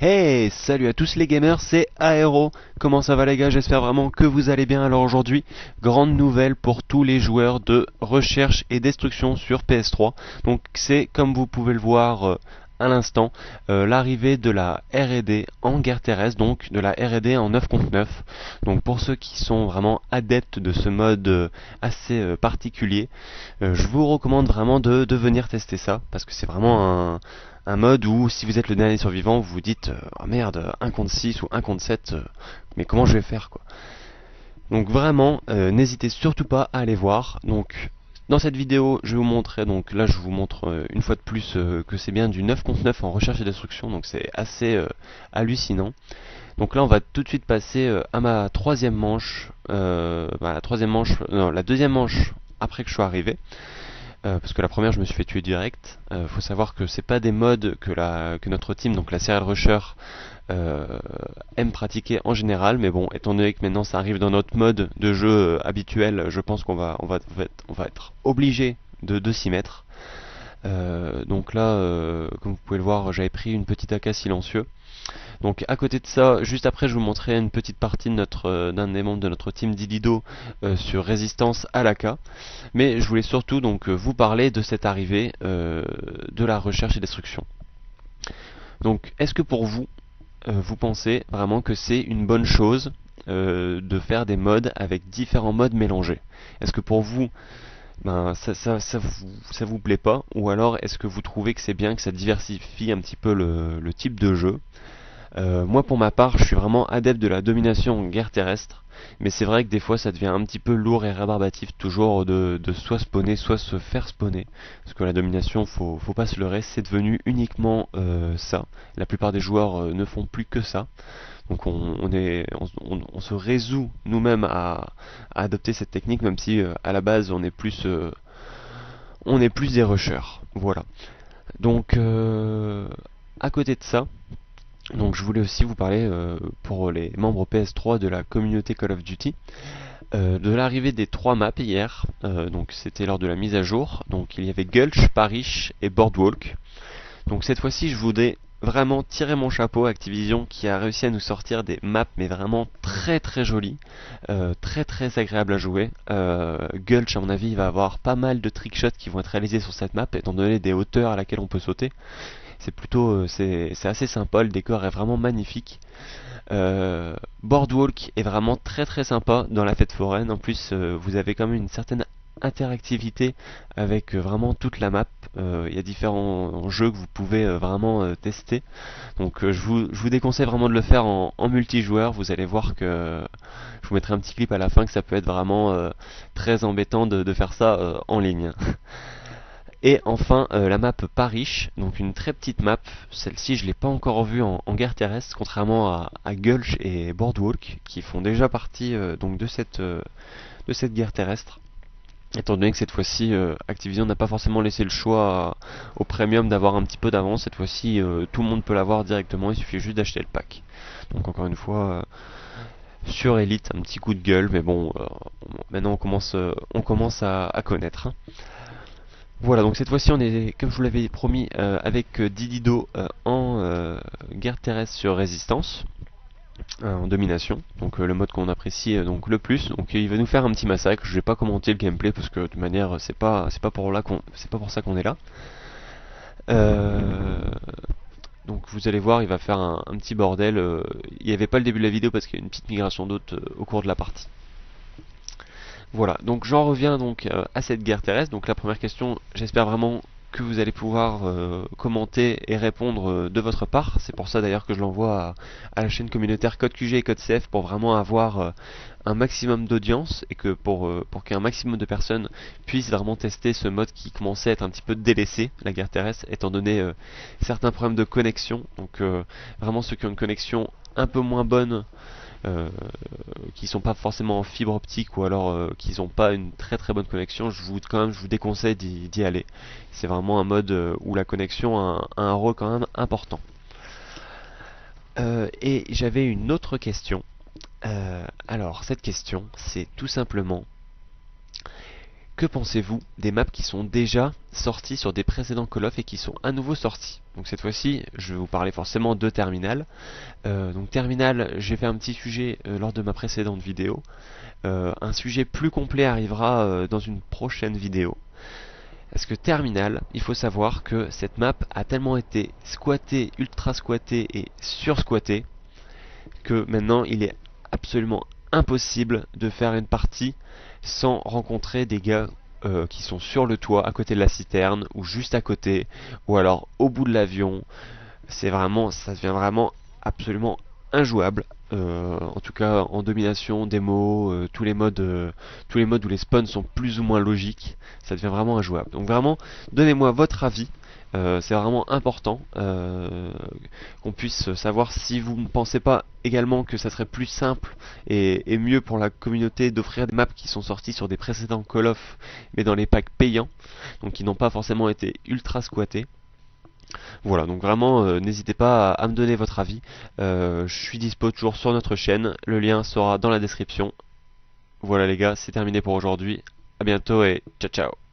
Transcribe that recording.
Hey, salut à tous les gamers, c'est Aero. Comment ça va les gars? J'espère vraiment que vous allez bien. Alors aujourd'hui, grande nouvelle pour tous les joueurs de recherche et destruction sur PS3. Donc c'est, comme vous pouvez le voir à l'instant, l'arrivée de la R&D en guerre terrestre, donc de la R&D en 9 contre 9. Donc pour ceux qui sont vraiment adeptes de ce mode assez particulier, je vous recommande vraiment de venir tester ça, parce que c'est vraiment un mode où si vous êtes le dernier survivant, vous vous dites oh merde, 1 contre 6 ou 1 contre 7, mais comment je vais faire quoi. Donc vraiment, n'hésitez surtout pas à aller voir. Donc dans cette vidéo, je vais vous montrer, donc là je vous montre une fois de plus que c'est bien du 9 contre 9 en recherche et destruction, donc c'est assez hallucinant. Donc là on va tout de suite passer à ma troisième manche, la deuxième manche après que je sois arrivé. Parce que la première je me suis fait tuer direct. Faut savoir que c'est pas des modes que notre team, donc la serial rusher, aime pratiquer en général, mais bon, étant donné que maintenant ça arrive dans notre mode de jeu habituel, je pense qu'on va être obligé de s'y mettre. Donc là, comme vous pouvez le voir, j'avais pris une petite AK silencieux. Donc à côté de ça, juste après je vous montrerai une petite partie de d'un des membres de notre team Didido sur résistance à l'AK. Mais je voulais surtout donc vous parler de cette arrivée de la recherche et destruction. Donc est-ce que pour vous, vous pensez vraiment que c'est une bonne chose de faire des modes avec différents modes mélangés? Est-ce que pour vous, ça vous plaît pas? Ou alors est-ce que vous trouvez que c'est bien, que ça diversifie un petit peu le type de jeu? Moi pour ma part je suis vraiment adepte de la domination en guerre terrestre, mais c'est vrai que des fois ça devient un petit peu lourd et rébarbatif toujours de soit spawner soit se faire spawner, parce que la domination, faut pas se leurrer, c'est devenu uniquement ça. La plupart des joueurs ne font plus que ça, donc on se résout nous-mêmes à adopter cette technique, même si à la base on est plus des rushers, voilà. Donc à côté de ça, donc je voulais aussi vous parler pour les membres PS3 de la communauté Call of Duty de l'arrivée des 3 maps hier. Donc c'était lors de la mise à jour. Donc il y avait Gulch, Parish et Boardwalk. Donc cette fois-ci je voudrais vraiment tirer mon chapeau à Activision qui a réussi à nous sortir des maps mais vraiment très très jolies, très très agréables à jouer. Gulch à mon avis il va avoir pas mal de trickshots qui vont être réalisés sur cette map étant donné des hauteurs à laquelle on peut sauter. C'est plutôt, c'est assez sympa, le décor est vraiment magnifique. Boardwalk est vraiment très très sympa dans la fête foraine. En plus, vous avez quand même une certaine interactivité avec vraiment toute la map. Il y a différents jeux que vous pouvez vraiment tester. Donc je vous déconseille vraiment de le faire en multijoueur. Vous allez voir que je vous mettrai un petit clip à la fin que ça peut être vraiment très embêtant de faire ça en ligne. Et enfin la map Parish, donc une très petite map, celle-ci je l'ai pas encore vue en guerre terrestre, contrairement à Gulch et Boardwalk qui font déjà partie donc de cette guerre terrestre. Étant donné que cette fois-ci Activision n'a pas forcément laissé le choix au premium d'avoir un petit peu d'avance, cette fois-ci tout le monde peut l'avoir directement, il suffit juste d'acheter le pack. Donc encore une fois sur Elite, un petit coup de gueule, mais bon maintenant on commence à connaître. Hein. Voilà, donc cette fois-ci on est, comme je vous l'avais promis, avec Didido en guerre terrestre sur résistance, en domination, donc le mode qu'on apprécie donc le plus. Donc il va nous faire un petit massacre. Je vais pas commenter le gameplay parce que de toute manière c'est pas pour ça qu'on est là. Donc vous allez voir, il va faire un petit bordel. Il n'y avait pas le début de la vidéo parce qu'il y a une petite migration d'hôtes au cours de la partie. Voilà, donc j'en reviens donc à cette guerre terrestre. Donc la première question, j'espère vraiment que vous allez pouvoir commenter et répondre de votre part. C'est pour ça d'ailleurs que je l'envoie à la chaîne communautaire Code QG et Code CF pour vraiment avoir un maximum d'audience et que pour qu'un maximum de personnes puissent vraiment tester ce mode qui commençait à être un petit peu délaissé, la guerre terrestre, étant donné certains problèmes de connexion. Donc vraiment ceux qui ont une connexion un peu moins bonne, qui sont pas forcément en fibre optique ou alors qui n'ont pas une très très bonne connexion, quand même je vous déconseille d'y aller. C'est vraiment un mode où la connexion a un rôle quand même important. Et j'avais une autre question. Alors cette question c'est tout simplement: que pensez-vous des maps qui sont déjà sorties sur des précédents Call of et qui sont à nouveau sortis? Donc cette fois-ci, je vais vous parler forcément de Terminal. Donc Terminal, j'ai fait un petit sujet lors de ma précédente vidéo. Un sujet plus complet arrivera dans une prochaine vidéo. Parce que Terminal, il faut savoir que cette map a tellement été squattée, ultra squattée et sur-squattée que maintenant il est absolument impossible de faire une partie sans rencontrer des gars qui sont sur le toit à côté de la citerne ou juste à côté ou alors au bout de l'avion. Ça devient vraiment absolument injouable. En tout cas en domination, démo, tous les modes où les spawns sont plus ou moins logiques, ça devient vraiment injouable. Donc vraiment, donnez-moi votre avis. C'est vraiment important qu'on puisse savoir si vous ne pensez pas également que ça serait plus simple et mieux pour la communauté d'offrir des maps qui sont sorties sur des précédents Call of mais dans les packs payants, donc qui n'ont pas forcément été ultra squattés. Voilà, donc vraiment n'hésitez pas à me donner votre avis. Je suis dispo toujours sur notre chaîne, le lien sera dans la description. Voilà les gars, c'est terminé pour aujourd'hui. À bientôt et ciao ciao.